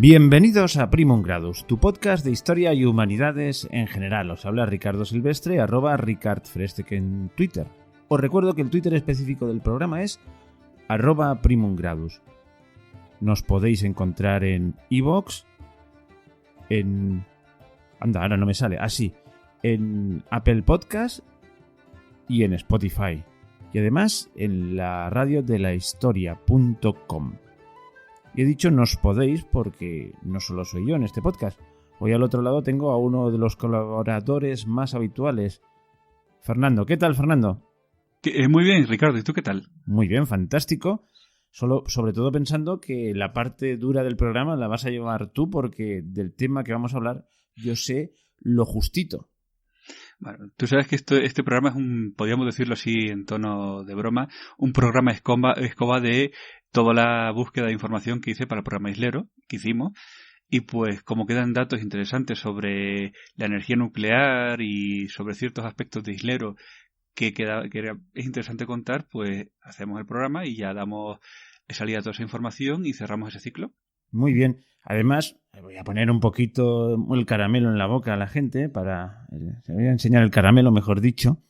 Bienvenidos a Primum Gradus, tu podcast de historia y humanidades en general. Os habla Ricardo Silvestre, @RicardFrestec en Twitter. Os recuerdo que el Twitter específico del programa es @Primum Gradus. Nos podéis encontrar en iVoox, en... Anda, ahora no me sale. En Apple Podcast y en Spotify. Y además en la radio de la historia.com. Y he dicho nos podéis porque no solo soy yo en este podcast. Hoy al otro lado tengo a uno de los colaboradores más habituales, Fernando. ¿Qué tal, Fernando? Muy bien, Ricardo. ¿Y tú qué tal? Muy bien, fantástico. Sobre todo pensando que la parte dura del programa la vas a llevar tú porque del tema que vamos a hablar yo sé lo justito. Bueno, tú sabes que este programa es podríamos decirlo así en tono de broma, un programa escoba de toda la búsqueda de información que hice para el programa Islero, que hicimos, y pues como quedan datos interesantes sobre la energía nuclear y sobre ciertos aspectos de Islero es interesante contar, pues hacemos el programa y ya damos salida a toda esa información y cerramos ese ciclo. Muy bien. Además, voy a poner un poquito el caramelo en la boca a la gente se voy a enseñar el caramelo, mejor dicho.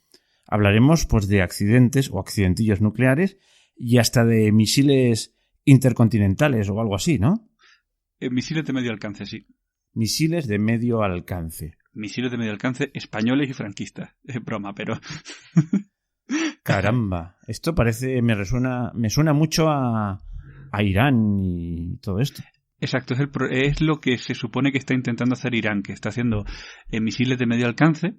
Hablaremos pues de accidentes o accidentillos nucleares y hasta de misiles intercontinentales o algo así, ¿no? Misiles de medio alcance, sí. Misiles de medio alcance. Misiles de medio alcance españoles y franquistas. Es broma, pero... Caramba, esto me suena mucho a Irán y todo esto. Exacto, es lo que se supone que está intentando hacer Irán, que está haciendo misiles de medio alcance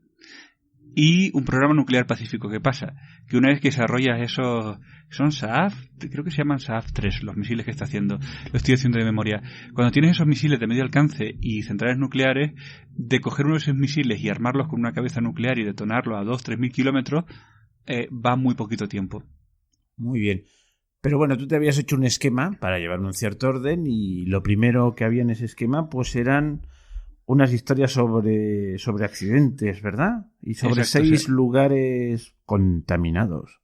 y un programa nuclear pacífico. ¿Qué pasa? Que una vez que desarrollas esos... Son SAF, creo que se llaman SAF 3, los misiles que está haciendo. Lo estoy haciendo de memoria. Cuando tienes esos misiles de medio alcance y centrales nucleares, de coger uno de esos misiles y armarlos con una cabeza nuclear y detonarlos a 2-3 mil kilómetros, va muy poquito tiempo. Muy bien. Pero bueno, tú te habías hecho un esquema para llevar un cierto orden y lo primero que había en ese esquema pues eran unas historias sobre accidentes, ¿verdad? Y sobre 6 lugares contaminados.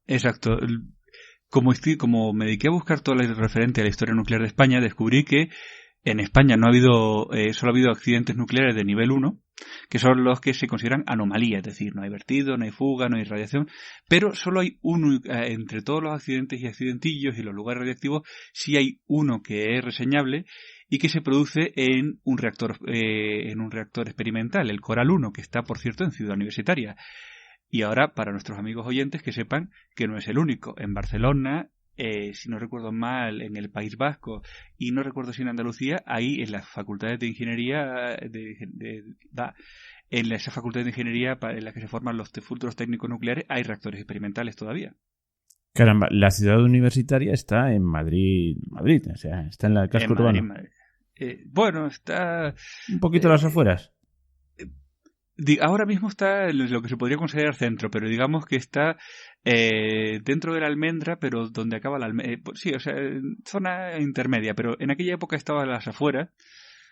Exacto. Como me dediqué a buscar todo lo referente a la historia nuclear de España, descubrí que en España solo ha habido accidentes nucleares de nivel 1, que son los que se consideran anomalías, es decir, no hay vertido, no hay fuga, no hay radiación, pero solo hay uno, entre todos los accidentes y accidentillos y los lugares radiactivos, sí hay uno que es reseñable y que se produce en un reactor experimental, el Coral 1, que está, por cierto, en Ciudad Universitaria. Y ahora, para nuestros amigos oyentes, que sepan que no es el único. En Barcelona, si no recuerdo mal, en el País Vasco y no recuerdo si en Andalucía, ahí en las facultades de ingeniería, en esas facultades de ingeniería en las que se forman los futuros técnicos nucleares, hay reactores experimentales todavía. Caramba, la ciudad universitaria está en Madrid, o sea, está en la casco urbano. Bueno, está... Un poquito a las afueras. Ahora mismo está en lo que se podría considerar centro, pero digamos que está dentro de la Almendra, pero donde acaba la Almendra. Sí, o sea, zona intermedia, pero en aquella época estaba a las afueras,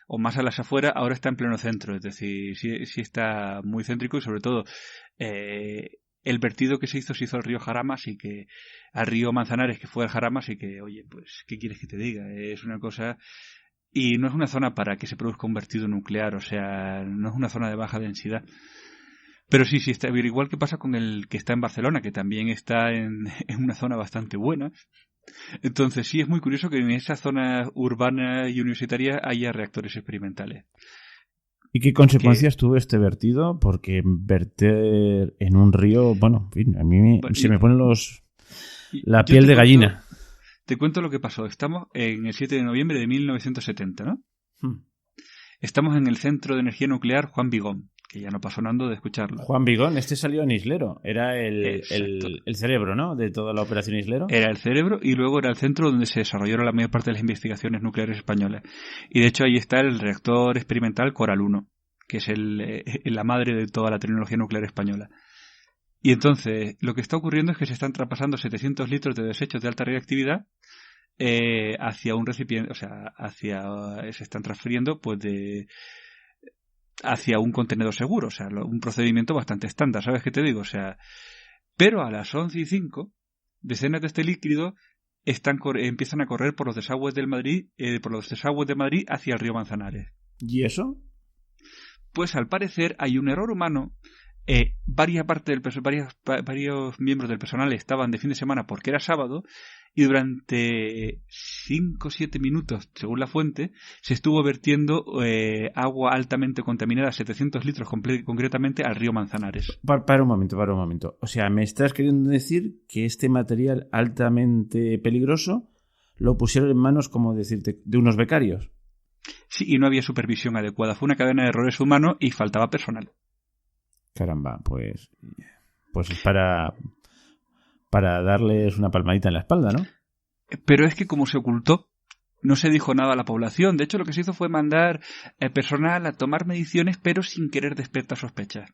o más a las afueras, ahora está en pleno centro, es decir, sí está muy céntrico y sobre todo el vertido que se hizo al río Jarama, así que al río Manzanares, que fue al Jarama, así que, oye, pues, ¿qué quieres que te diga? Es una cosa... Y no es una zona para que se produzca un vertido nuclear, o sea, no es una zona de baja densidad. Pero sí está igual que pasa con el que está en Barcelona, que también está en una zona bastante buena. Entonces sí es muy curioso que en esa zona urbana y universitaria haya reactores experimentales. ¿Y qué consecuencias tuvo este vertido? Porque verter en un río, bueno, en fin, a mí se me pone la piel de gallina. Te cuento lo que pasó. Estamos en el 7 de noviembre de 1970, ¿no? Estamos en el Centro de Energía Nuclear Juan Vigón, que ya no pasó nada de escucharlo. Juan Vigón, este salió en Islero. Era el cerebro, ¿no? De toda la operación Islero. Era el cerebro y luego era el centro donde se desarrollaron la mayor parte de las investigaciones nucleares españolas. Y de hecho ahí está el reactor experimental Coral 1, que es la madre de toda la tecnología nuclear española. Y entonces, lo que está ocurriendo es que se están traspasando 700 litros de desechos de alta reactividad hacia un recipiente, o sea, se están transfiriendo pues hacia un contenedor seguro, o sea, un procedimiento bastante estándar, ¿sabes qué te digo? O sea, pero a las 11:05, decenas de este líquido empiezan a correr por los desagües del Madrid, por los desagües de Madrid hacia el río Manzanares. ¿Y eso? Pues al parecer hay un error humano. Varios miembros del personal estaban de fin de semana porque era sábado y durante 5 o 7 minutos, según la fuente, se estuvo vertiendo agua altamente contaminada, 700 litros concretamente, al río Manzanares. Para un momento. O sea, ¿me estás queriendo decir que este material altamente peligroso lo pusieron en manos, como decirte, de unos becarios? Sí, y no había supervisión adecuada. Fue una cadena de errores humanos y faltaba personal. Caramba, pues es para darles una palmadita en la espalda, ¿no? Pero es que como se ocultó, no se dijo nada a la población. De hecho, lo que se hizo fue mandar personal a tomar mediciones, pero sin querer despertar sospechas.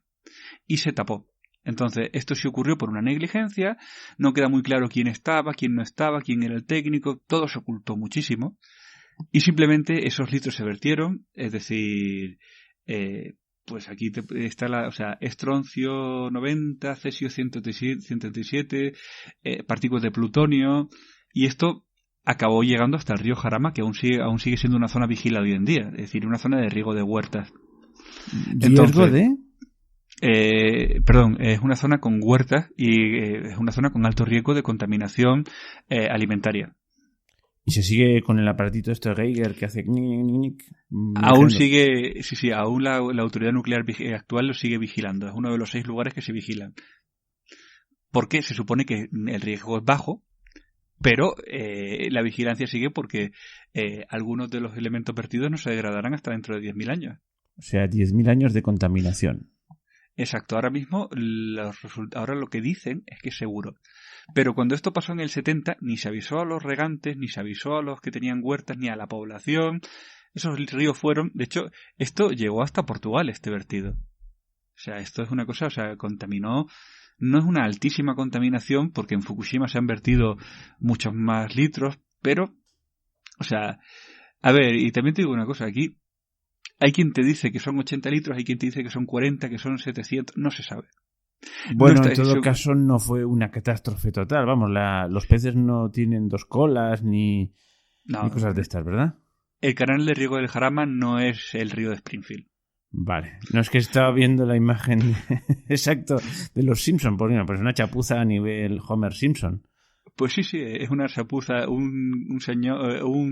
Y se tapó. Entonces, esto sí ocurrió por una negligencia. No queda muy claro quién estaba, quién no estaba, quién era el técnico. Todo se ocultó muchísimo. Y simplemente esos litros se vertieron. Es decir, pues aquí está estroncio 90, cesio 137, partículas de plutonio, y esto acabó llegando hasta el río Jarama, que aún sigue siendo una zona vigilada hoy en día, es decir, una zona de riego de huertas. ¿Riego de? Es una zona con huertas y es una zona con alto riesgo de contaminación alimentaria. ¿Y se sigue con el aparatito este de Geiger que hace... Aún sigue, sí, aún la autoridad nuclear actual lo sigue vigilando. Es uno de los 6 lugares que se vigilan. Porque se supone que el riesgo es bajo, pero la vigilancia sigue porque algunos de los elementos vertidos no se degradarán hasta dentro de 10.000 años. O sea, 10.000 años de contaminación. Exacto, ahora mismo ahora lo que dicen es que es seguro. Pero cuando esto pasó en el 70, ni se avisó a los regantes, ni se avisó a los que tenían huertas, ni a la población. Esos ríos fueron... De hecho, esto llegó hasta Portugal, este vertido. O sea, esto es una cosa... O sea, contaminó... No es una altísima contaminación, porque en Fukushima se han vertido muchos más litros, pero... O sea... A ver, y también te digo una cosa, aquí... Hay quien te dice que son 80 litros, hay quien te dice que son 40, que son 700, no se sabe. Bueno, en todo caso no fue una catástrofe total. Vamos, los peces no tienen 2 colas ni cosas de estas, ¿verdad? El canal de riego del Jarama no es el río de Springfield. Vale. No, es que estaba viendo la imagen exacto de los Simpson, pues es una chapuza a nivel Homer Simpson. Pues sí, es una chapuza, un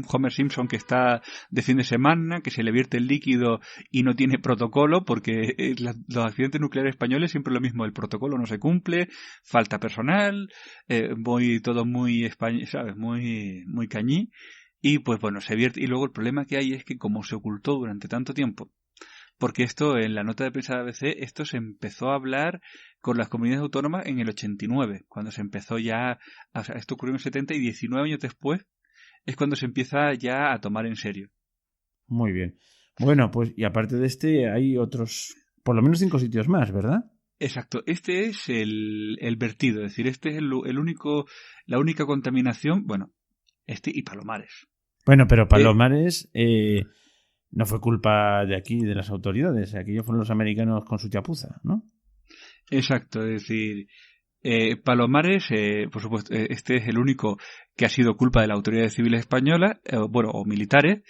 Homer Simpson que está de fin de semana, que se le vierte el líquido y no tiene protocolo, porque los accidentes nucleares españoles siempre es lo mismo, el protocolo no se cumple, falta personal, todo muy español, ¿sabes? Muy cañí, y pues bueno, se vierte, y luego el problema que hay es que como se ocultó durante tanto tiempo, porque esto, en la nota de prensa de ABC, esto se empezó a hablar con las comunidades autónomas en el 89, cuando se empezó ya, o sea, esto ocurrió en el 70 y 19 años después es cuando se empieza ya a tomar en serio. Muy bien. Bueno, pues y aparte de este hay otros, por lo menos 5 sitios más, ¿verdad? Exacto, este es el vertido, es decir, este es la única contaminación, bueno, este y Palomares. Bueno, pero Palomares... no fue culpa de aquí, de las autoridades. Aquellos fueron los americanos con su chapuza, ¿no? Exacto, es decir, Palomares, por supuesto, este es el único que ha sido culpa de las autoridades civiles españolas, o militares,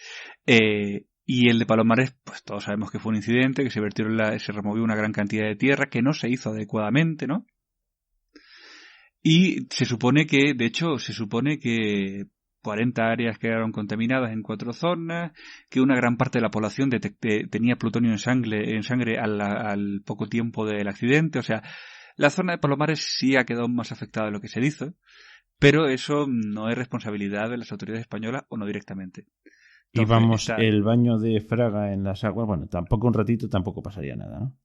y el de Palomares, pues todos sabemos que fue un incidente, que se removió una gran cantidad de tierra, que no se hizo adecuadamente, ¿no? Y se supone que 40 áreas quedaron contaminadas en 4 zonas, que una gran parte de la población tenía plutonio en sangre al poco tiempo del accidente. O sea, la zona de Palomares sí ha quedado más afectada de lo que se hizo, pero eso no es responsabilidad de las autoridades españolas o no directamente. Entonces, y vamos, el baño de Fraga en las aguas, bueno, tampoco un ratito tampoco pasaría nada, ¿no?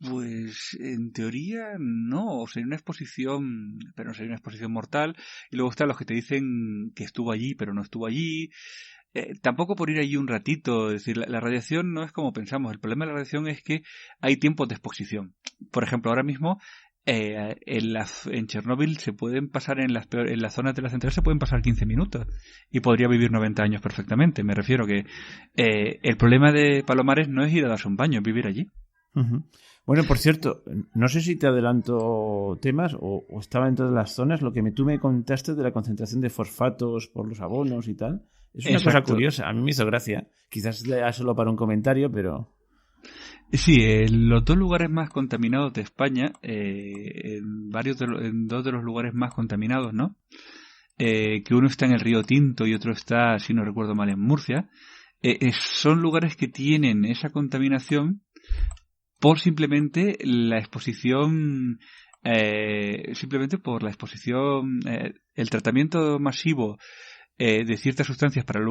Pues en teoría no, sería una exposición, pero no sería una exposición mortal. Y luego están los que te dicen que estuvo allí, pero no estuvo allí. Tampoco por ir allí un ratito, es decir, la radiación no es como pensamos. El problema de la radiación es que hay tiempos de exposición. Por ejemplo, ahora mismo en Chernóbil se pueden pasar en las zonas de la central se pueden pasar 15 minutos y podría vivir 90 años perfectamente. Me refiero que el problema de Palomares no es ir a darse un baño, es vivir allí. Uh-huh. Bueno, por cierto, no sé si te adelanto temas o estaba dentro de las zonas lo que tú me contaste de la concentración de fosfatos por los abonos y tal. Es una cosa curiosa, a mí me hizo gracia. Quizás lea solo para un comentario, pero... Sí, los dos lugares más contaminados de España, en dos de los lugares más contaminados, ¿no? Que uno está en el Río Tinto y otro está, si no recuerdo mal, en Murcia, son lugares que tienen esa contaminación por simplemente la exposición, el tratamiento masivo de ciertas sustancias para el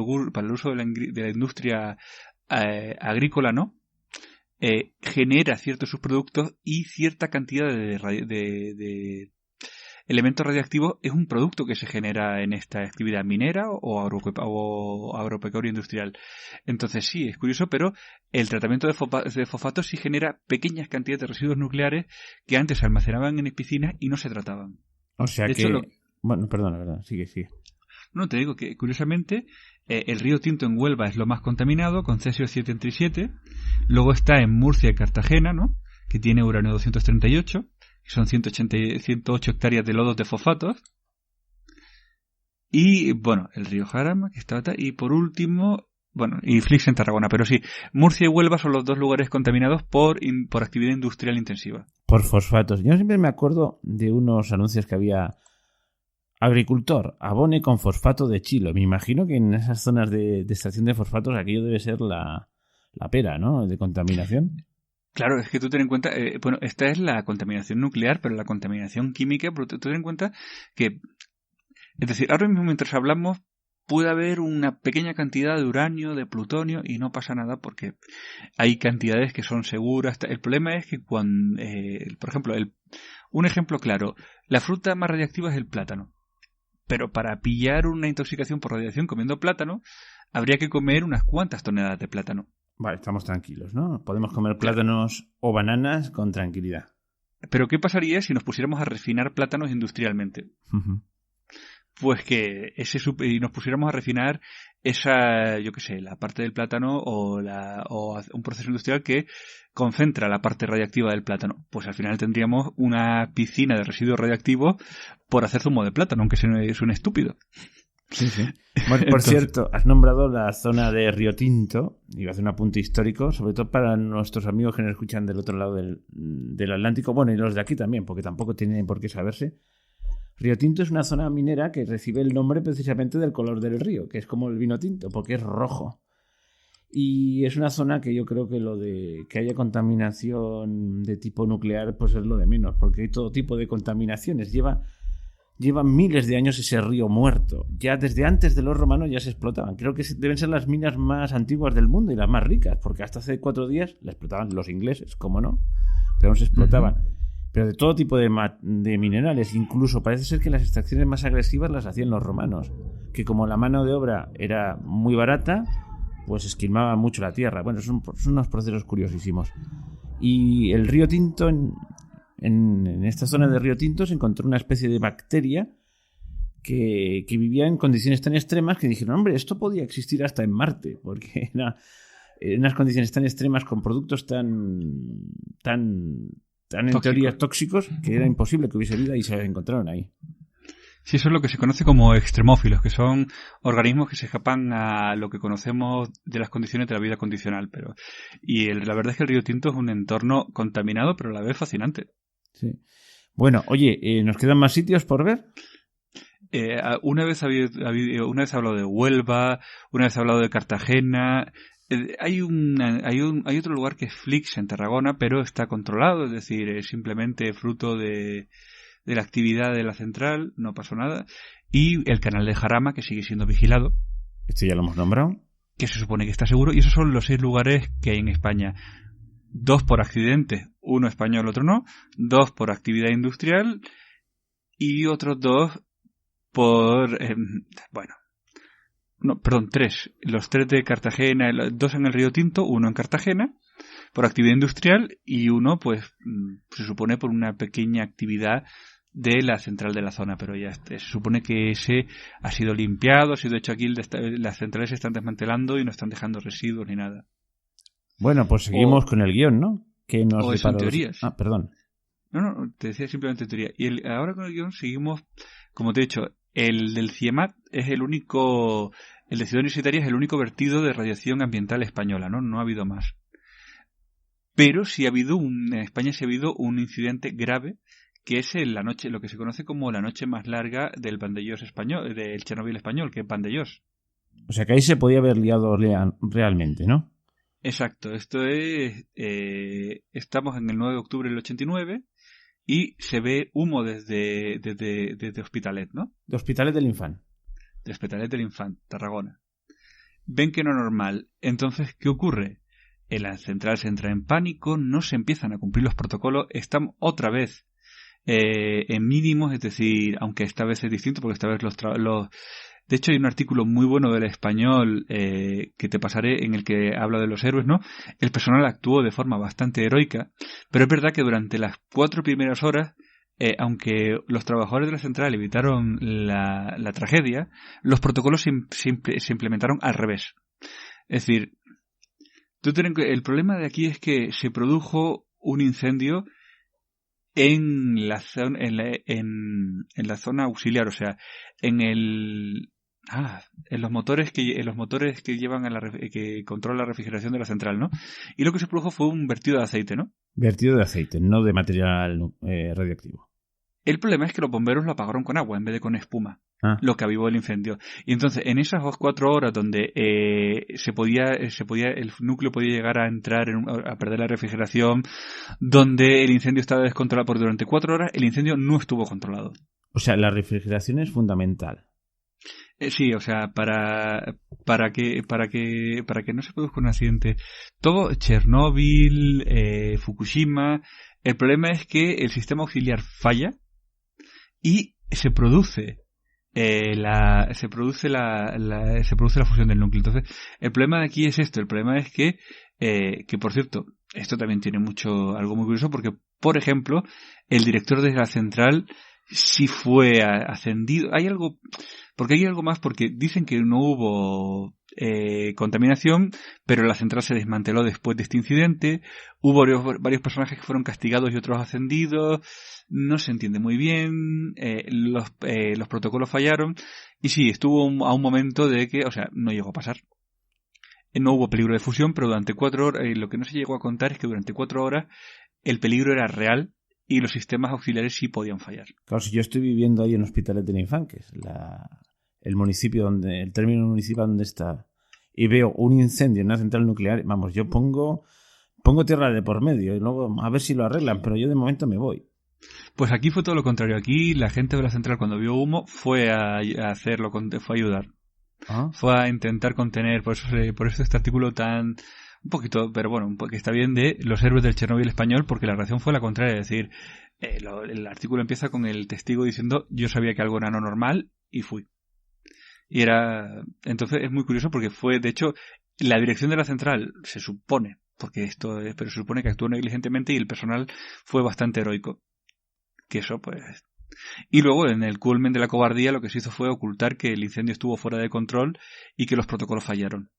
uso de la industria agrícola, ¿no? Genera ciertos subproductos y cierta cantidad de elementos radioactivos es un producto que se genera en esta actividad minera o agropecuaria industrial. Entonces sí, es curioso, pero el tratamiento de fosfatos sí genera pequeñas cantidades de residuos nucleares que antes se almacenaban en piscinas y no se trataban. O sea de hecho, bueno, perdona, sigue. No, te digo que curiosamente el río Tinto en Huelva es lo más contaminado con cesio 737. Luego está en Murcia y Cartagena, ¿no? Que tiene uranio 238, que son 108 hectáreas de lodos de fosfatos. Y bueno, el río Jarama, que está y por último, bueno, y Flix en Tarragona, pero sí, Murcia y Huelva son los dos lugares contaminados por actividad industrial intensiva. Por fosfatos. Yo siempre me acuerdo de unos anuncios que había: agricultor, abone con fosfato de chilo. Me imagino que en esas zonas de extracción de fosfatos aquello debe ser la pera, ¿no? De contaminación. Claro, es que tú ten en cuenta, bueno, esta es la contaminación nuclear, pero la contaminación química, tú ten en cuenta que, es decir, ahora mismo mientras hablamos puede haber una pequeña cantidad de uranio, de plutonio y no pasa nada porque hay cantidades que son seguras. El problema es que cuando, por ejemplo, un ejemplo claro, la fruta más radiactiva es el plátano. Pero para pillar una intoxicación por radiación comiendo plátano, habría que comer unas cuantas toneladas de plátano. Vale, estamos tranquilos, ¿no? Podemos comer plátanos o bananas con tranquilidad. Pero ¿qué pasaría si nos pusiéramos a refinar plátanos industrialmente? Uh-huh. Pues que y nos pusiéramos a refinar esa, yo qué sé, la parte del plátano o un proceso industrial que concentra la parte radiactiva del plátano. Pues al final tendríamos una piscina de residuos radiactivos por hacer zumo de plátano, aunque suene estúpido. Sí. Bueno, por cierto, has nombrado la zona de Río Tinto. Iba a hacer un apunte histórico, sobre todo para nuestros amigos que nos escuchan del otro lado del Atlántico, bueno, y los de aquí también, porque tampoco tienen por qué saberse. Río Tinto es una zona minera que recibe el nombre precisamente del color del río, que es como el vino tinto, porque es rojo. Y es una zona que yo creo que lo de que haya contaminación de tipo nuclear pues es lo de menos, porque hay todo tipo de contaminaciones. Lleva miles de años ese río muerto. Ya desde antes de los romanos ya se explotaban. Creo que deben ser las minas más antiguas del mundo y las más ricas, porque hasta hace 4 días la explotaban los ingleses, ¿cómo no? Pero no se explotaban. Uh-huh. Pero de todo tipo de minerales. Incluso parece ser que las extracciones más agresivas las hacían los romanos, que como la mano de obra era muy barata, pues esquilmaba mucho la tierra. Bueno, son unos procesos curiosísimos. Y el río Tinto, en esta zona de Río Tinto, se encontró una especie de bacteria que vivía en condiciones tan extremas que dijeron, hombre, esto podía existir hasta en Marte, porque era en unas condiciones tan extremas con productos tan en teoría tóxicos que era imposible que hubiese vida y se encontraron ahí. Sí, eso es lo que se conoce como extremófilos, que son organismos que se escapan a lo que conocemos de las condiciones de la vida condicional. La verdad es que el Río Tinto es un entorno contaminado, pero a la vez fascinante. Sí. Bueno, oye, ¿nos quedan más sitios por ver? Una vez he hablado de Huelva, una vez he hablado de Cartagena. Hay otro lugar que es Flix en Tarragona, pero está controlado, es decir, es simplemente fruto de la actividad de la central, no pasó nada. Y el canal de Jarama, que sigue siendo vigilado. Este ya lo hemos nombrado. Que se supone que está seguro. Y esos son los 6 lugares que hay en España. 2 por accidente, uno español, otro no. 2 por actividad industrial. Y otros 2 por... 3. Los 3 de Cartagena, 2 en el Río Tinto, 1 en Cartagena, por actividad industrial, y 1, pues, se supone por una pequeña actividad de la central de la zona, pero ya se supone que ese ha sido limpiado, ha sido hecho aquí, las centrales se están desmantelando y no están dejando residuos ni nada. Bueno, pues seguimos con el guión, ¿no? que nos o eso en deparó... teorías. Perdón. No, te decía simplemente teoría. Y ahora con el guión seguimos, como te he dicho, el del CIEMAT es el único, el de Ciudad Universitaria es el único vertido de radiación ambiental española, ¿no? No ha habido más. Pero sí ha habido en España sí ha habido un incidente grave, que es la noche, lo que se conoce como la noche más larga del Vandellós español, del Chernobyl español, que es Vandellós. O sea que ahí se podía haber liado realmente, ¿no? Exacto, esto es, estamos en el 9 de octubre del 89 y se ve humo desde Hospitalet, ¿no? De Hospitalet del Infant. De Hospitalet del Infant, Tarragona. Ven que no es normal. Entonces, ¿qué ocurre? En la central se entra en pánico, no se empiezan a cumplir los protocolos, están otra vez en mínimos, es decir, aunque esta vez es distinto porque esta vez de hecho hay un artículo muy bueno del Español que te pasaré en el que habla de los héroes, ¿no? El personal actuó de forma bastante heroica, pero es verdad que durante las 4 primeras horas, aunque los trabajadores de la central evitaron la tragedia, los protocolos se implementaron al revés. Es decir, el problema de aquí es que se produjo un incendio en la zona auxiliar, o sea, en los motores que llevan que controlan la refrigeración de la central, ¿no? Y lo que se produjo fue un vertido de aceite, ¿no? Vertido de aceite, no de material radioactivo. El problema es que los bomberos lo apagaron con agua en vez de con espuma, lo que avivó el incendio. Y entonces, en esas 4 horas donde el núcleo podía llegar a entrar a perder la refrigeración, donde el incendio estaba descontrolado por durante 4 horas, el incendio no estuvo controlado. O sea, la refrigeración es fundamental. Sí, o sea, para que no se produzca un accidente. Todo Chernóbil, Fukushima, el problema es que el sistema auxiliar falla y se produce la fusión del núcleo. Entonces, el problema de aquí es esto. El problema es que por cierto, esto también tiene algo muy curioso porque, por ejemplo, el director de la central sí fue ascendido. Hay algo más porque dicen que no hubo contaminación, pero la central se desmanteló después de este incidente. Hubo varios personajes que fueron castigados y otros ascendidos. No se entiende muy bien. Los protocolos fallaron. Y sí, estuvo a un momento de que, o sea, no llegó a pasar. No hubo peligro de fusión, pero durante 4 horas, lo que no se llegó a contar es que durante 4 horas el peligro era real y los sistemas auxiliares sí podían fallar. Claro, si yo estoy viviendo ahí en Hospitalet del Infant, que es el municipio el término municipal donde está, y veo un incendio en una central nuclear, vamos, yo pongo tierra de por medio y luego a ver si lo arreglan, pero yo de momento me voy. Pues aquí fue todo lo contrario. Aquí la gente de la central cuando vio humo fue a hacerlo, fue a ayudar. Fue a intentar contener, por eso este artículo tan un poquito, pero bueno, que está bien, de los héroes del Chernobyl español, porque la reacción fue la contraria, es decir, el artículo empieza con el testigo diciendo yo sabía que algo era no normal y fui. Y entonces es muy curioso porque fue, de hecho, la dirección de la central se supone, pero se supone que actuó negligentemente y el personal fue bastante heroico. Que eso, pues. Y luego, en el culmen de la cobardía, lo que se hizo fue ocultar que el incendio estuvo fuera de control y que los protocolos fallaron.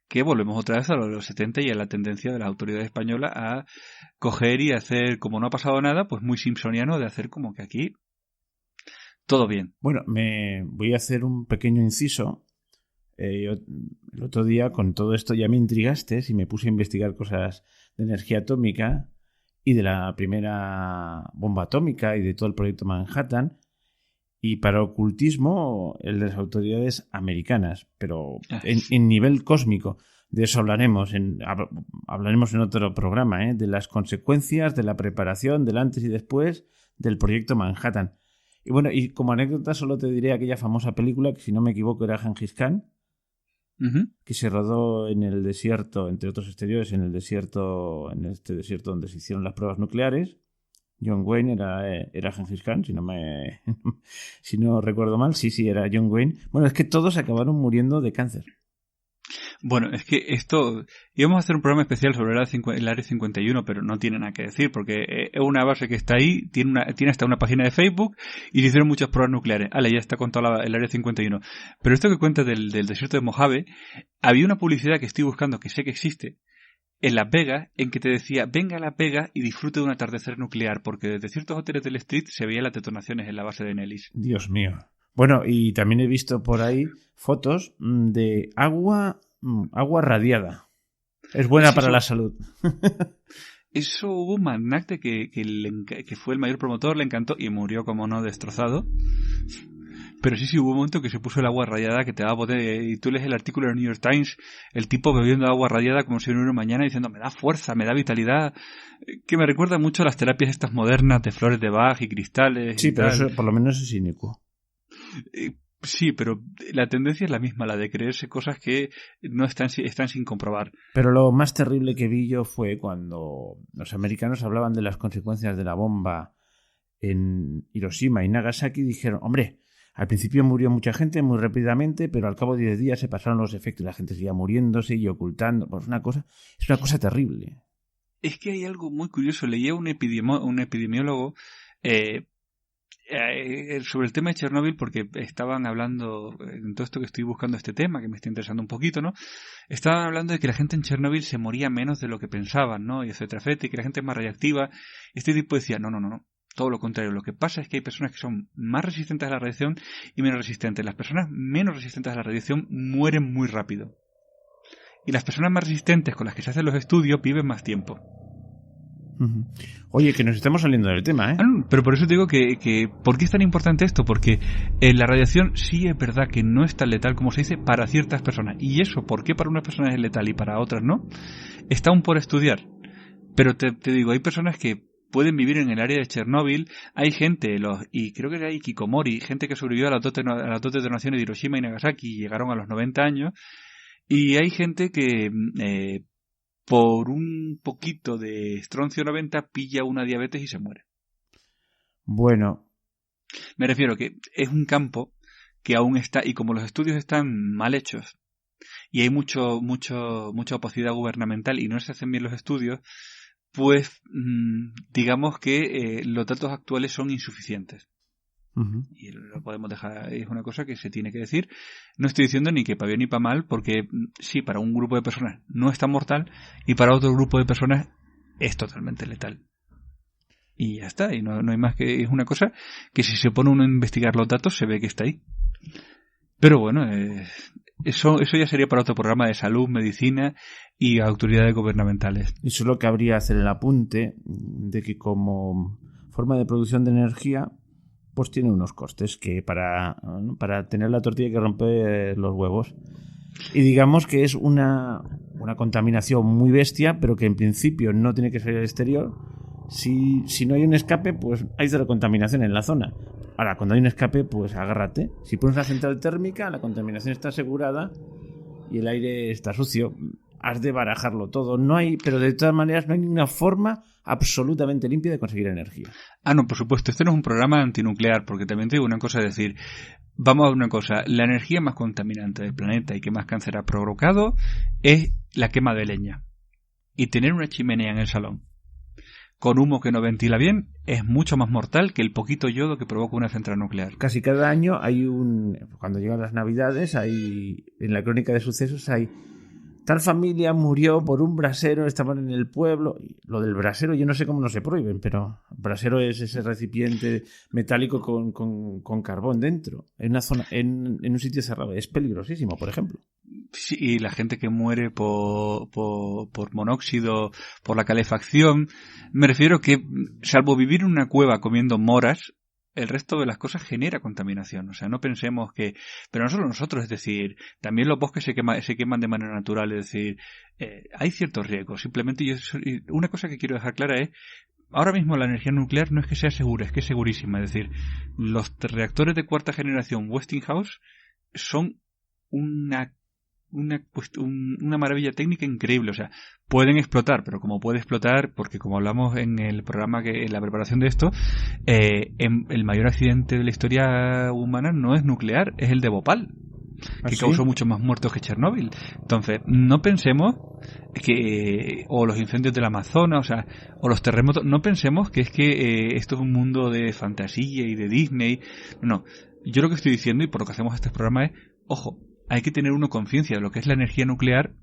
Que volvemos otra vez a lo de los 70 y a la tendencia de las autoridades españolas a coger y hacer, como no ha pasado nada, pues muy simpsoniano de hacer como que aquí todo bien. Bueno, me voy a hacer un pequeño inciso. El otro día con todo esto ya me intrigaste y me puse a investigar cosas de energía atómica y de la primera bomba atómica y de todo el proyecto Manhattan, y para ocultismo el de las autoridades americanas, pero en nivel cósmico. De eso hablaremos en otro programa, de las consecuencias de la preparación del antes y después del proyecto Manhattan. Y bueno, y como anécdota solo te diré aquella famosa película que, si no me equivoco, era Gengis Khan, que se rodó en el desierto, entre otros exteriores, en este desierto donde se hicieron las pruebas nucleares. John Wayne era Gengis Khan, si no recuerdo mal. Sí, era John Wayne. Bueno, es que todos acabaron muriendo de cáncer. Bueno, es que íbamos a hacer un programa especial sobre el Área 51, pero no tiene nada que decir, porque es una base que está ahí, tiene hasta una página de Facebook y le hicieron muchas pruebas nucleares. Ya está contado el Área 51. Pero esto que cuentas del desierto de Mojave, había una publicidad que estoy buscando, que sé que existe, en Las Vegas en que te decía, venga a Las Vegas y disfrute de un atardecer nuclear, porque desde ciertos hoteles del Street se veían las detonaciones en la base de Nellis. Dios mío. Bueno, y también he visto por ahí fotos de agua radiada. Es buena Sí, para eso- la salud. Eso hubo un magnate que fue el mayor promotor, le encantó y murió, como no, destrozado. Pero sí, hubo un momento que se puso el agua radiada que te daba poder. Y tú lees el artículo del New York Times, el tipo bebiendo agua radiada como si no hubiera un mañana, diciendo, me da fuerza, me da vitalidad. Que me recuerda mucho a las terapias estas modernas de flores de Bach y cristales. Sí, y pero tal. eso por lo menos es inocuo. Sí, pero la tendencia es la misma, la de creerse cosas que no están sin comprobar. Pero lo más terrible que vi yo fue cuando los americanos hablaban de las consecuencias de la bomba en Hiroshima y Nagasaki y dijeron, hombre, al principio murió mucha gente muy rápidamente, pero al cabo de 10 días se pasaron los efectos y la gente seguía muriéndose y ocultando. Pues es una cosa terrible. Es que hay algo muy curioso. Leía un epidemiólogo sobre el tema de Chernobyl, porque estaban hablando, en todo esto que estoy buscando este tema, que me está interesando un poquito, ¿no? Estaban hablando de que la gente en Chernobyl se moría menos de lo que pensaban, ¿no? Y etcétera, etcétera, y que la gente es más radiactiva. Este tipo decía, no. Todo lo contrario. Lo que pasa es que hay personas que son más resistentes a la radiación y menos resistentes. Las personas menos resistentes a la radiación mueren muy rápido. Y las personas más resistentes con las que se hacen los estudios viven más tiempo. Oye, que nos estamos saliendo del tema, ¿eh? Pero por eso te digo que ¿por qué es tan importante esto? Porque la radiación sí es verdad que no es tan letal como se dice para ciertas personas. Y eso, ¿por qué para unas personas es letal y para otras no? Está aún por estudiar. Pero te digo, hay personas que pueden vivir en el área de Chernóbil. Hay gente, y creo que era Hikikomori, gente que sobrevivió a las dos detonaciones de Hiroshima y Nagasaki y llegaron a los 90 años. Y hay gente que por un poquito de estroncio 90 pilla una diabetes y se muere. Bueno. Me refiero que es un campo que aún está, y como los estudios están mal hechos y hay mucha opacidad gubernamental y no se hacen bien los estudios, pues digamos que los datos actuales son insuficientes. Y lo podemos dejar, es una cosa que se tiene que decir. No estoy diciendo ni que para bien ni para mal, porque sí, para un grupo de personas no es tan mortal y para otro grupo de personas es totalmente letal. Y ya está, y no hay más, que es una cosa que si se pone uno a investigar los datos se ve que está ahí. Pero bueno, eso ya sería para otro programa de salud, medicina y autoridades gubernamentales. Y solo cabría hacer el apunte de que como forma de producción de energía pues tiene unos costes que para tener la tortilla hay que romper los huevos. Y digamos que es una contaminación muy bestia, pero que en principio no tiene que salir al exterior. Si no hay un escape, pues hay cero contaminación en la zona. Ahora, cuando hay un escape, pues agárrate. Si pones una central térmica, la contaminación está asegurada y el aire está sucio. Has de barajarlo todo. Pero de todas maneras no hay ninguna forma absolutamente limpia de conseguir energía. No, por supuesto, este no es un programa antinuclear, porque también te digo una cosa, es decir, vamos a ver una cosa, la energía más contaminante del planeta y que más cáncer ha provocado es la quema de leña. Y tener una chimenea en el salón con humo que no ventila bien es mucho más mortal que el poquito yodo que provoca una central nuclear. Casi cada año cuando llegan las Navidades, en la crónica de sucesos hay tal familia murió por un brasero, estaban en el pueblo. Y lo del brasero yo no sé cómo no se prohíben, pero el brasero es ese recipiente metálico con carbón dentro, en una zona, en un sitio cerrado. Es peligrosísimo, por ejemplo. Sí, y la gente que muere por monóxido, por la calefacción, me refiero que, salvo vivir en una cueva comiendo moras, el resto de las cosas genera contaminación. O sea, no pensemos que... Pero no solo nosotros, es decir, también los bosques se queman de manera natural, es decir, hay ciertos riesgos. Simplemente una cosa que quiero dejar clara es, ahora mismo la energía nuclear no es que sea segura, es que es segurísima. Es decir, los reactores de cuarta generación Westinghouse son una maravilla técnica increíble. O sea, pueden explotar, pero como puede explotar, porque como hablamos en el programa, en la preparación de esto, el mayor accidente de la historia humana no es nuclear, es el de Bhopal, que causó muchos más muertos que Chernóbil. Entonces, no pensemos que, o los incendios del Amazonas, o los terremotos, no pensemos que es que esto es un mundo de fantasía y de Disney. No, yo lo que estoy diciendo, y por lo que hacemos este programa es, ojo, hay que tener conciencia de lo que es la energía nuclear,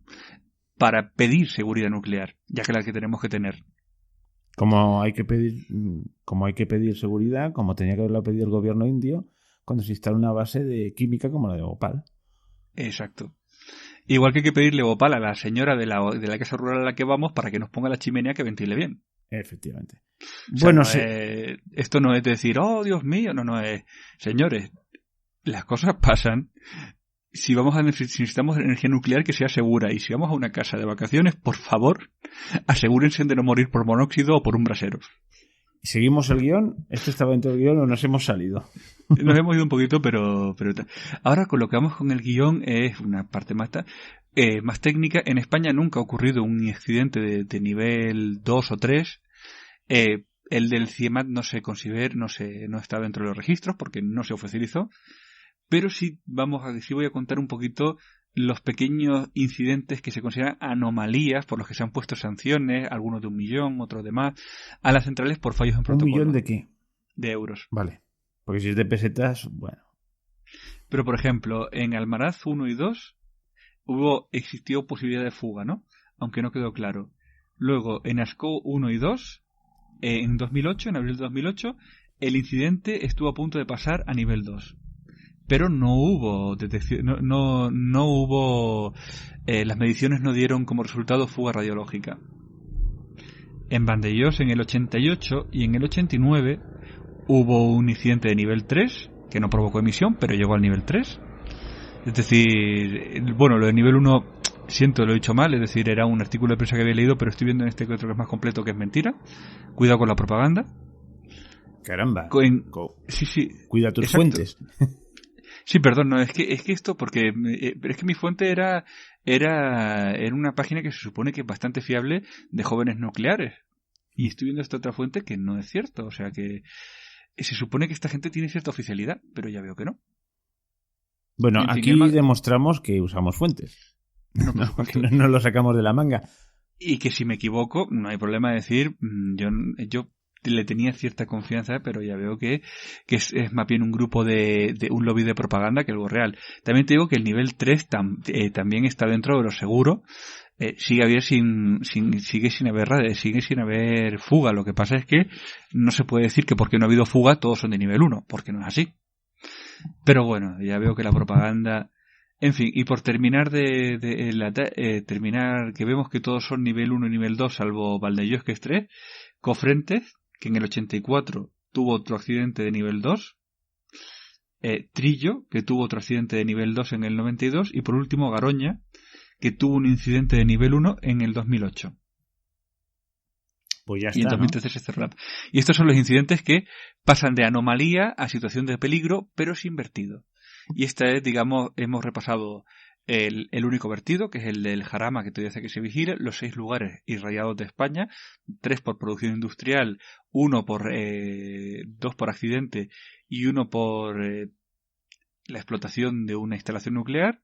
para pedir seguridad nuclear, ya que la que tenemos que tener. Como hay que pedir seguridad, como tenía que haberlo pedido el gobierno indio, cuando se instala una base de química como la de Bhopal. Exacto. Igual que hay que pedirle Bhopal a la señora de la casa rural a la que vamos para que nos ponga la chimenea que ventile bien. Efectivamente. O sea, bueno, sí. Esto no es decir, oh, Dios mío, no es... Señores, las cosas pasan. Si necesitamos energía nuclear, que sea segura. Y si vamos a una casa de vacaciones, por favor, asegúrense de no morir por monóxido o por un brasero. ¿Seguimos el guión? ¿Esto estaba dentro del guión o nos hemos salido? Nos hemos ido un poquito, pero ahora con lo que vamos con el guión es una parte más técnica. En España nunca ha ocurrido un accidente de nivel 2 o 3. El del CIEMAT no está dentro de los registros porque no se oficializó. Pero sí voy a contar un poquito los pequeños incidentes que se consideran anomalías por los que se han puesto sanciones, algunos de 1 millón, otros de más, a las centrales por fallos en protocolo. ¿1 millón de qué? De euros. Vale. Porque si es de pesetas, bueno. Pero, por ejemplo, en Almaraz 1 y 2 existió posibilidad de fuga, ¿no? Aunque no quedó claro. Luego, en Ascó 1 y 2, en 2008, en abril de 2008, el incidente estuvo a punto de pasar a nivel 2. Pero no hubo detección, no hubo, las mediciones no dieron como resultado fuga radiológica. En Vandellós en el 88 y en el 89 hubo un incidente de nivel 3 que no provocó emisión, pero llegó al nivel 3. Es decir, bueno, lo de nivel 1, lo he dicho mal, es decir, era un artículo de prensa que había leído, pero estoy viendo en este otro que es más completo, que es mentira. Cuidado con la propaganda. Caramba. Sí. Cuida tus exacto. Fuentes. Sí, perdón, no, es que esto, porque es que mi fuente era una página que se supone que es bastante fiable de jóvenes nucleares. Y estoy viendo esta otra fuente que no es cierto, o sea que se supone que esta gente tiene cierta oficialidad, pero ya veo que no. Bueno, en aquí fin, demostramos que usamos fuentes. No lo sacamos de la manga. Y que si me equivoco, no hay problema de decir, yo le tenía cierta confianza, pero ya veo que es más bien un grupo de un lobby de propaganda que algo real. También te digo que el nivel 3 también está dentro de lo seguro. Sigue sin haber fuga. Lo que pasa es que no se puede decir que porque no ha habido fuga todos son de nivel 1, porque no es así. Pero bueno, ya veo que la propaganda... En fin, y por terminar terminar que vemos que todos son nivel 1 y nivel 2, salvo Vandellós, que es 3, Cofrentes, que en el 84 tuvo otro accidente de nivel 2, Trillo, que tuvo otro accidente de nivel 2 en el 92, y por último Garoña, que tuvo un incidente de nivel 1 en el 2008. Pues ya está, y en 2013 se cerró. Y estos son los incidentes que pasan de anomalía a situación de peligro, pero es invertido. Y esta es, digamos, hemos repasado el único vertido, que es el del Jarama, que todavía hace que se vigile, los 6 lugares irradiados de España, 3 por producción industrial, 2 por accidente y 1 por la explotación de una instalación nuclear.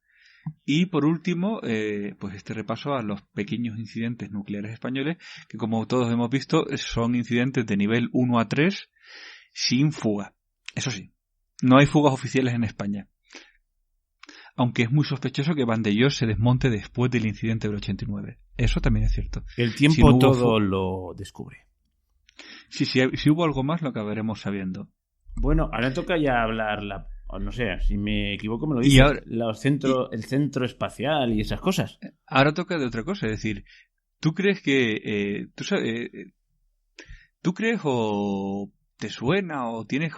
Y por último, pues este repaso a los pequeños incidentes nucleares españoles, que como todos hemos visto, son incidentes de nivel 1 a 3 sin fuga. Eso sí, no hay fugas oficiales en España. Aunque es muy sospechoso que Vandellós se desmonte después del incidente del 89. Eso también es cierto. El tiempo si no todo lo descubre. Sí, si hubo algo más lo acabaremos sabiendo. Bueno, ahora toca ya hablar no sé, si me equivoco me lo dices, el centro espacial y esas cosas. Ahora toca de otra cosa, es decir, ¿tú crees que... ¿Tú crees o te suena o tienes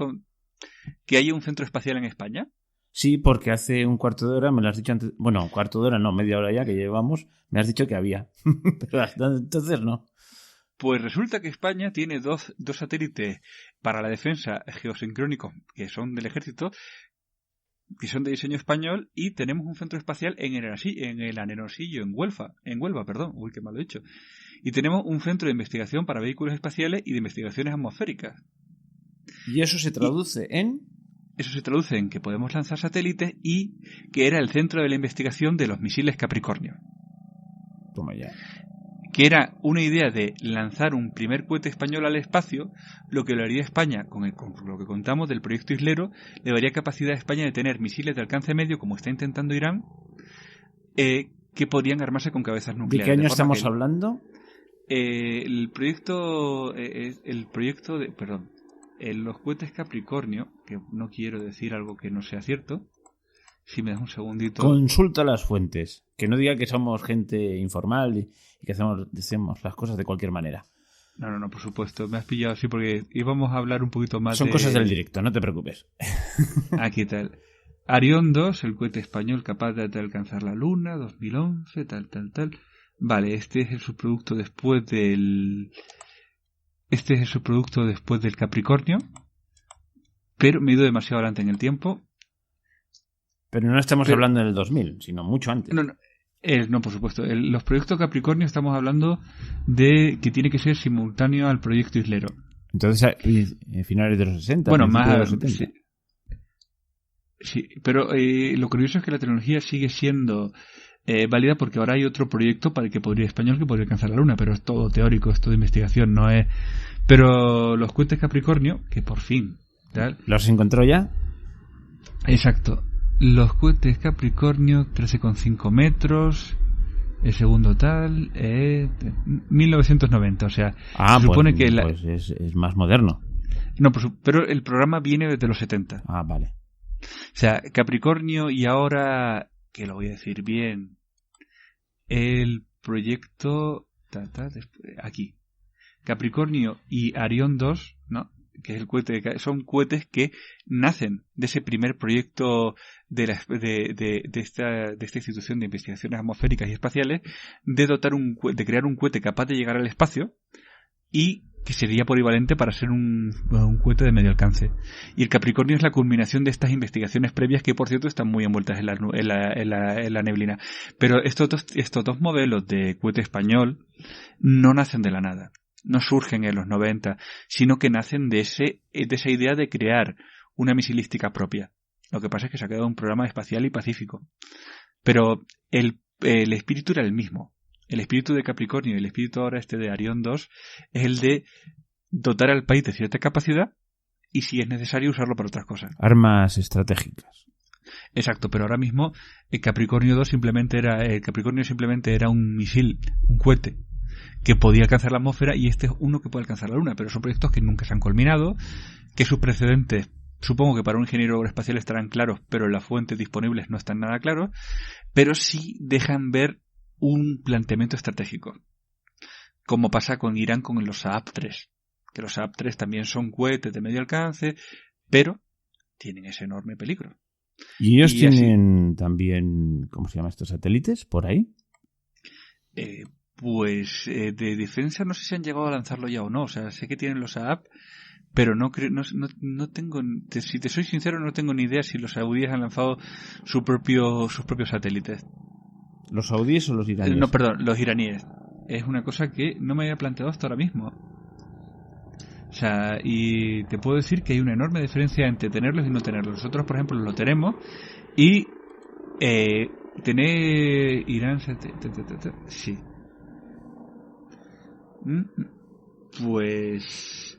que haya un centro espacial en España? Sí, porque hace un cuarto de hora me lo has dicho antes. Bueno, un cuarto de hora no, media hora ya que llevamos, me has dicho que había. Pero entonces no. Pues resulta que España tiene dos satélites para la defensa geosincrónicos que son del ejército, que son de diseño español, y tenemos un centro espacial en el Anerosillo, en Huelva, uy, qué mal lo he dicho. Y tenemos un centro de investigación para vehículos espaciales y de investigaciones atmosféricas. ¿Y eso se traduce en? Eso se traduce en que podemos lanzar satélites y que era el centro de la investigación de los misiles Capricornio. Toma ya. Que era una idea de lanzar un primer cohete español al espacio, lo que lo haría España, con lo que contamos del proyecto Islero, le daría capacidad a España de tener misiles de alcance medio, como está intentando Irán, que podrían armarse con cabezas nucleares. ¿De qué año estamos hablando? El proyecto de... Perdón. Los cohetes Capricornio, que no quiero decir algo que no sea cierto, si me das un segundito... Consulta las fuentes. Que no diga que somos gente informal y que hacemos las cosas de cualquier manera. No, por supuesto. Me has pillado así porque íbamos a hablar un poquito más Son cosas del directo, no te preocupes. Aquí tal. Arión 2, el cohete español capaz de alcanzar la Luna, 2011, tal. Vale, este es el subproducto después del Capricornio, pero me he ido demasiado adelante en el tiempo. Pero no estamos hablando del 2000, sino mucho antes. No, por supuesto. Los proyectos Capricornio estamos hablando de que tiene que ser simultáneo al proyecto Islero. Entonces, finales de los 60. Bueno, más de los 70. Sí, pero lo curioso es que la tecnología sigue siendo válida porque ahora hay otro proyecto para el que español que podría alcanzar la Luna, pero es todo teórico, es todo investigación, no es... Pero los cohetes Capricornio, que por fin... ¿tal? ¿Los encontró ya? Exacto. Los cohetes Capricornio, 13,5 metros, el segundo tal, 1990, o sea, se supone que... Pues es más moderno. No, pero el programa viene desde los 70. Ah, vale. O sea, Capricornio y ahora, que lo voy a decir bien, el proyecto... aquí. Capricornio y Arión 2, ¿no? Que es el cohete, son cohetes que nacen de ese primer proyecto de esta institución de investigaciones atmosféricas y espaciales, de crear un cohete capaz de llegar al espacio y que sería polivalente para ser un cohete de medio alcance. Y el Capricornio es la culminación de estas investigaciones previas que, por cierto, están muy envueltas en la neblina. Pero estos dos modelos de cohete español no nacen de la nada. No surgen en los 90, sino que nacen de esa idea de crear una misilística propia. Lo que pasa es que se ha quedado un programa espacial y pacífico. Pero el espíritu era el mismo. El espíritu de Capricornio y el espíritu ahora de Arión 2 es el de dotar al país de cierta capacidad y, si es necesario, usarlo para otras cosas. Armas estratégicas. Exacto, pero ahora mismo el Capricornio simplemente era un misil, un cohete que podía alcanzar la atmósfera, y este es uno que puede alcanzar la Luna, pero son proyectos que nunca se han culminado, que sus precedentes supongo que para un ingeniero aeroespacial estarán claros, pero las fuentes disponibles no están nada claros, pero sí dejan ver un planteamiento estratégico, como pasa con Irán con los Saab-3, que los Saab-3 también son cohetes de medio alcance, pero tienen ese enorme peligro. ¿Y ellos tienen también, ¿cómo se llama estos satélites por ahí? Pues de defensa no sé si han llegado a lanzarlo ya o no. O sea, sé que tienen los Saab, pero no tengo, si te soy sincero, no tengo ni idea si los saudíes han lanzado sus propios satélites. ¿Los saudíes o los iraníes? No, perdón, los iraníes. Es una cosa que no me había planteado hasta ahora mismo. O sea, y te puedo decir que hay una enorme diferencia entre tenerlos y no tenerlos. Nosotros, por ejemplo, lo tenemos y tener Irán... Sí. Pues...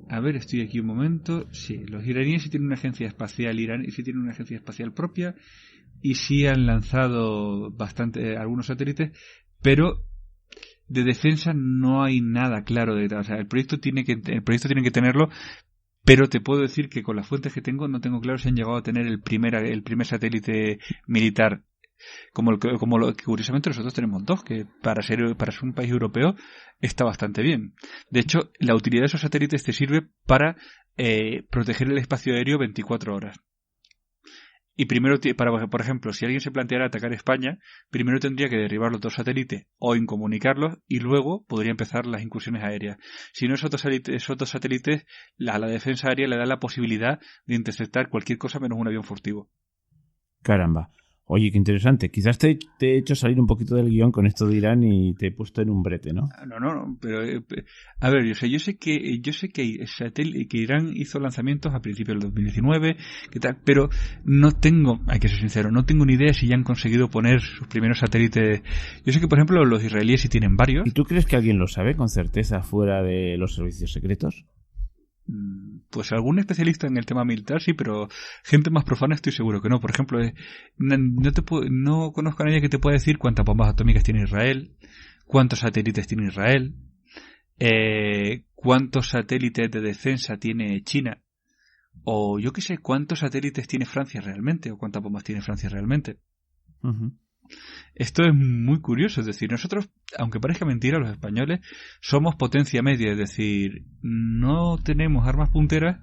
A ver, estoy aquí un momento. Sí, los iraníes sí tienen una agencia espacial, sí tienen una agencia espacial propia y sí han lanzado algunos satélites, pero de defensa no hay nada claro de... O sea, el proyecto tiene que tenerlo, pero te puedo decir que con las fuentes que tengo no tengo claro si han llegado a tener el primer satélite militar. Como lo que curiosamente nosotros tenemos dos, que para ser un país europeo está bastante bien. De hecho, la utilidad de esos satélites te sirve para proteger el espacio aéreo 24 horas. Y primero, por ejemplo, si alguien se planteara atacar España, primero tendría que derribar los dos satélites o incomunicarlos, y luego podría empezar las incursiones aéreas. Si no, esos dos satélites, la defensa aérea le da la posibilidad de interceptar cualquier cosa menos un avión furtivo. Caramba. Oye, qué interesante. Quizás te he hecho salir un poquito del guión con esto de Irán y te he puesto en un brete, ¿no? No, pero a ver, yo sé que Irán hizo lanzamientos a principios del 2019, pero no tengo, hay que ser sincero, no tengo ni idea si ya han conseguido poner sus primeros satélites. Yo sé que, por ejemplo, los israelíes sí tienen varios. ¿Y tú crees que alguien lo sabe con certeza fuera de los servicios secretos? pues algún especialista en el tema militar sí, pero gente más profana estoy seguro que no. Por ejemplo, no conozco a nadie que te pueda decir cuántas bombas atómicas tiene Israel, cuántos satélites tiene Israel, cuántos satélites de defensa tiene China, o yo qué sé, cuántos satélites tiene Francia realmente, o cuántas bombas tiene Francia realmente. Uh-huh. Esto es muy curioso, es decir, nosotros, aunque parezca mentira, los españoles somos potencia media, es decir, no tenemos armas punteras,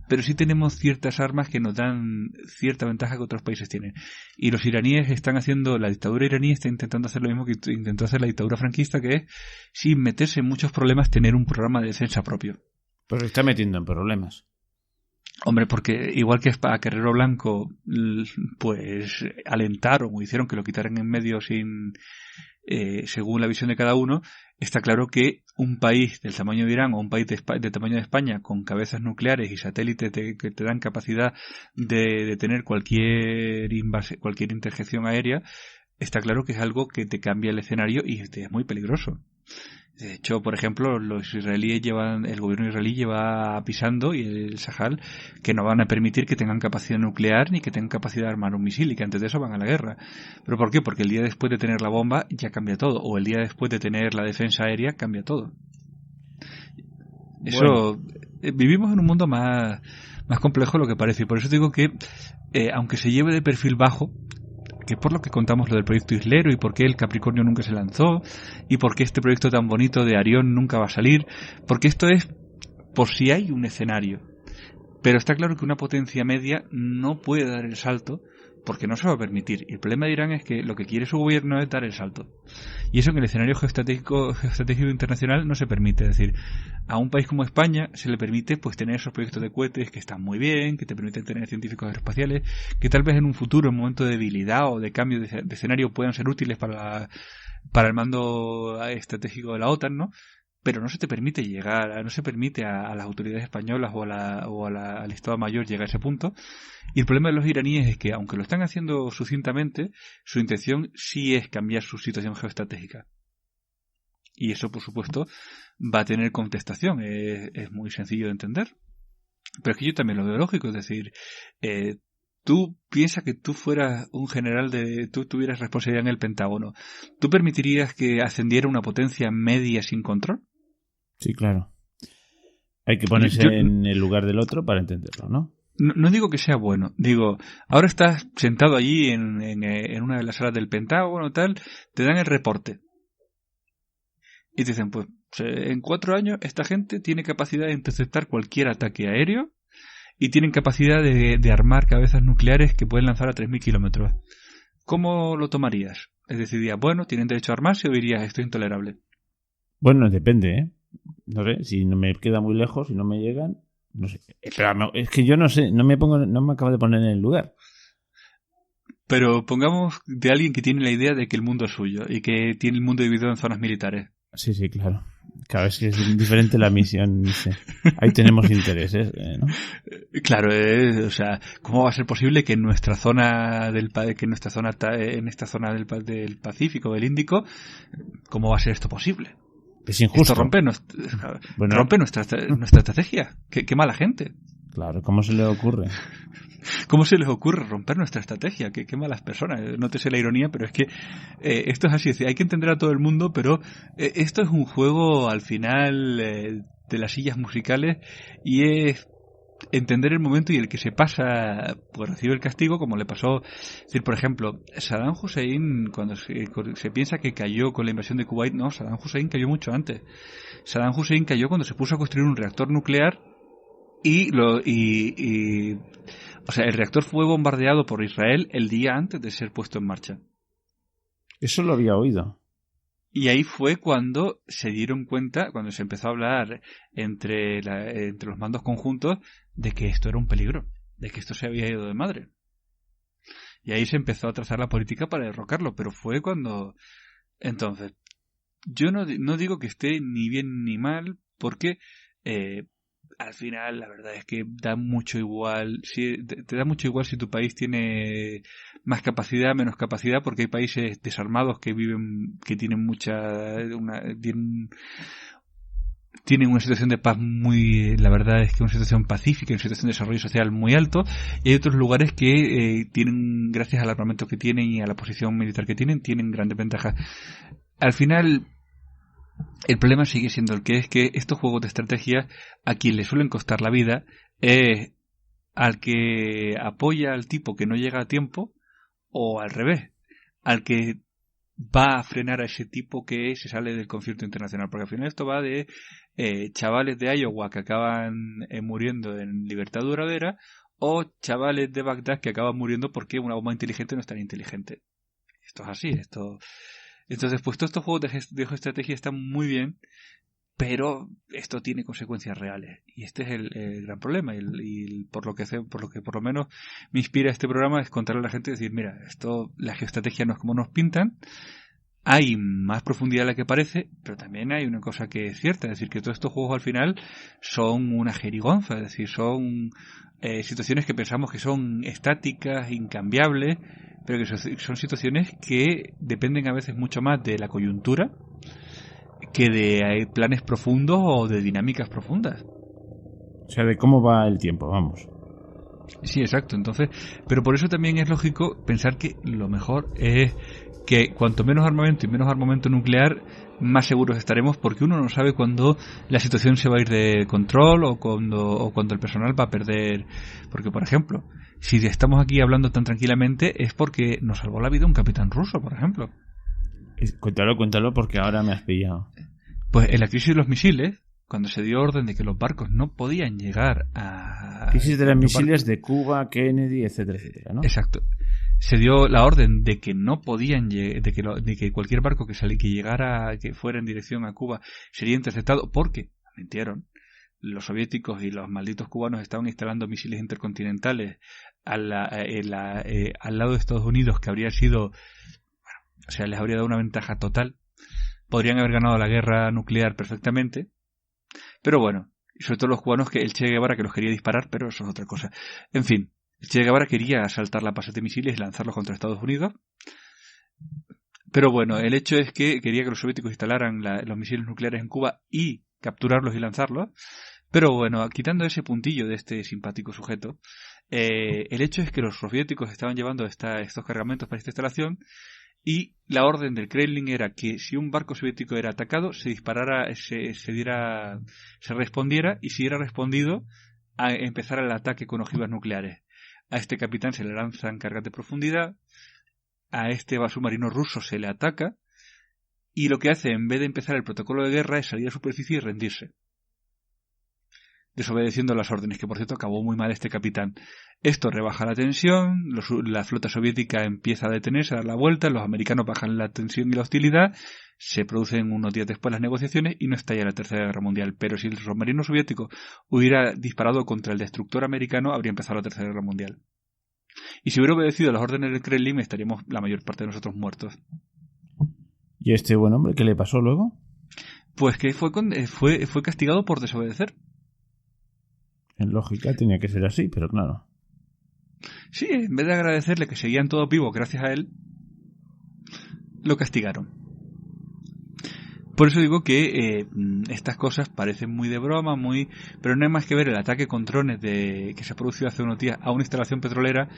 pero sí tenemos ciertas armas que nos dan cierta ventaja que otros países tienen. Y los iraníes la dictadura iraní está intentando hacer lo mismo que intentó hacer la dictadura franquista, que es, sin meterse en muchos problemas, tener un programa de defensa propio. Pero se está metiendo en problemas. Hombre, porque igual que a Guerrero Blanco, pues alentaron o hicieron que lo quitaran en medio según la visión de cada uno, está claro que un país del tamaño de Irán o un país del tamaño de España con cabezas nucleares y satélites que te dan capacidad de tener cualquier interjección aérea, está claro que es algo que te cambia el escenario y es muy peligroso. De hecho, por ejemplo, el gobierno israelí lleva avisando, y el Sahel, que no van a permitir que tengan capacidad nuclear ni que tengan capacidad de armar un misil, y que antes de eso van a la guerra. ¿Pero por qué? Porque el día después de tener la bomba ya cambia todo, o el día después de tener la defensa aérea cambia todo. Eso, vivimos en un mundo más complejo de lo que parece, y por eso digo que, aunque se lleve de perfil bajo, que por lo que contamos lo del proyecto Islero y por qué el Capricornio nunca se lanzó y por qué este proyecto tan bonito de Arión nunca va a salir, porque esto es por si hay un escenario. Pero está claro que una potencia media no puede dar el salto porque no se va a permitir. Y el problema de Irán es que lo que quiere su gobierno es dar el salto. Y eso en el escenario geoestratégico internacional no se permite. Es decir, a un país como España se le permite pues tener esos proyectos de cohetes que están muy bien, que te permiten tener científicos aeroespaciales, que tal vez en un futuro, en un momento de debilidad o de cambio de escenario, puedan ser útiles para el mando estratégico de la OTAN, ¿no? Pero no se te permite no se permite a las autoridades españolas al Estado Mayor llegar a ese punto. Y el problema de los iraníes es que, aunque lo están haciendo sucintamente, su intención sí es cambiar su situación geoestratégica. Y eso, por supuesto, va a tener contestación. Es muy sencillo de entender. Pero es que yo también lo veo lógico. Es decir, tú piensas que tú fueras un general tú tuvieras responsabilidad en el Pentágono. ¿Tú permitirías que ascendiera una potencia media sin control? Sí, claro. Hay que ponerse en el lugar del otro para entenderlo, ¿no? No digo que sea bueno. Digo, ahora estás sentado allí en una de las salas del Pentágono, tal, te dan el reporte. Y te dicen, pues, en 4 años esta gente tiene capacidad de interceptar cualquier ataque aéreo y tienen capacidad de armar cabezas nucleares que pueden lanzar a 3.000 kilómetros. ¿Cómo lo tomarías? Es decir, dirías, bueno, ¿tienen derecho a armarse o dirías, esto es intolerable? Bueno, depende, ¿eh? No sé, si no me queda muy lejos, si no me llegan, no sé. Pero es que yo no sé, no me acabo de poner en el lugar. Pero pongamos de alguien que tiene la idea de que el mundo es suyo y que tiene el mundo dividido en zonas militares. Sí, claro. Cada vez que es diferente la misión, no sé. Ahí tenemos intereses, ¿no? Claro, o sea, ¿cómo va a ser posible que en nuestra zona del Pacífico, del Índico, cómo va a ser esto posible? Es injusto. Esto rompe nuestra estrategia. Qué mala gente. Claro, ¿cómo se le ocurre? ¿Cómo se les ocurre romper nuestra estrategia? Qué malas personas. Nótese la ironía, pero es que esto es así. Es decir, hay que entender a todo el mundo, pero esto es un juego al final de las sillas musicales y es entender el momento y el que se pasa pues recibe el castigo, como le pasó. Es decir, por ejemplo, Saddam Hussein, cuando se piensa que cayó con la invasión de Kuwait, no, Saddam Hussein cayó mucho antes. Saddam Hussein cayó cuando se puso a construir un reactor nuclear o sea, el reactor fue bombardeado por Israel el día antes de ser puesto en marcha. Eso lo había oído. Y ahí fue cuando se dieron cuenta, cuando se empezó a hablar entre los mandos conjuntos, de que esto era un peligro, de que esto se había ido de madre. Y ahí se empezó a trazar la política para derrocarlo, pero fue cuando... Entonces, yo no digo que esté ni bien ni mal, porque... al final la verdad es que da mucho igual, te da mucho igual si tu país tiene más capacidad, menos capacidad, porque hay países desarmados que tienen tienen una situación de paz la verdad es que una situación pacífica, una situación de desarrollo social muy alto, y hay otros lugares que tienen, gracias al armamento que tienen y a la posición militar que tienen grandes ventajas. Al final, el problema sigue siendo el que es que estos juegos de estrategia, a quien le suelen costar la vida, es al que apoya al tipo que no llega a tiempo, o al revés, al que va a frenar a ese tipo que se sale del conflicto internacional, porque al final esto va de chavales de Iowa que acaban muriendo en libertad duradera, o chavales de Bagdad que acaban muriendo porque una bomba inteligente no es tan inteligente. Esto es así, entonces pues todos estos juegos de estrategia están muy bien, pero esto tiene consecuencias reales, y este es el gran problema, y por lo que por lo menos me inspira este programa es contarle a la gente, decir, mira, la geoestrategia no es como nos pintan, hay más profundidad de la que parece, pero también hay una cosa que es cierta, es decir, que todos estos juegos al final son una jerigonza, es decir, son situaciones que pensamos que son estáticas, incambiables, pero que son situaciones que dependen a veces mucho más de la coyuntura que de planes profundos o de dinámicas profundas. O sea, de cómo va el tiempo, vamos. Sí, exacto. Entonces, pero por eso también es lógico pensar que lo mejor es que cuanto menos armamento y menos armamento nuclear, más seguros estaremos, porque uno no sabe cuándo la situación se va a ir de control o cuando el personal va a perder. Porque, por ejemplo, si estamos aquí hablando tan tranquilamente es porque nos salvó la vida un capitán ruso, por ejemplo. Cuéntalo porque ahora me has pillado. Pues en la crisis de los misiles, cuando se dio orden de que los barcos no podían llegar a... Crisis de los misiles de Cuba, Kennedy, etcétera, etcétera, ¿no? Exacto. Se dio la orden de que no podían de que cualquier barco que llegara, que fuera en dirección a Cuba, sería interceptado, porque mintieron. Los soviéticos y los malditos cubanos estaban instalando misiles intercontinentales al lado de Estados Unidos, que habría sido... O sea, les habría dado una ventaja total. Podrían haber ganado la guerra nuclear perfectamente. Pero bueno, y sobre todo los cubanos, que el Che Guevara que los quería disparar, pero eso es otra cosa. En fin, el Che Guevara quería asaltar la base de misiles y lanzarlos contra Estados Unidos. Pero bueno, el hecho es que quería que los soviéticos instalaran los misiles nucleares en Cuba y capturarlos y lanzarlos. Pero bueno, quitando ese puntillo de este simpático sujeto, el hecho es que los soviéticos estaban llevando estos cargamentos para esta instalación. Y la orden del Kremlin era que si un barco soviético era atacado, se disparara, se respondiera, y si era respondido, empezara el ataque con ojivas nucleares. A este capitán se le lanzan cargas de profundidad, a este submarino ruso se le ataca, y lo que hace, en vez de empezar el protocolo de guerra, es salir a superficie y rendirse, desobedeciendo las órdenes, que por cierto acabó muy mal este capitán. Esto rebaja la tensión, la flota soviética empieza a detenerse, a dar la vuelta, los americanos bajan la tensión y la hostilidad, se producen unos días después las negociaciones y no estalla la Tercera Guerra Mundial. Pero si el submarino soviético hubiera disparado contra el destructor americano, habría empezado la Tercera Guerra Mundial. Y si hubiera obedecido las órdenes del Kremlin, estaríamos la mayor parte de nosotros muertos. ¿Y este buen hombre qué le pasó luego? Pues que fue castigado por desobedecer. En lógica tenía que ser así, pero claro. Sí, en vez de agradecerle que seguían todos vivos gracias a él, lo castigaron. Por eso digo que estas cosas parecen muy de broma, pero no hay más que ver el ataque con drones que se produjo hace unos días a una instalación petrolera,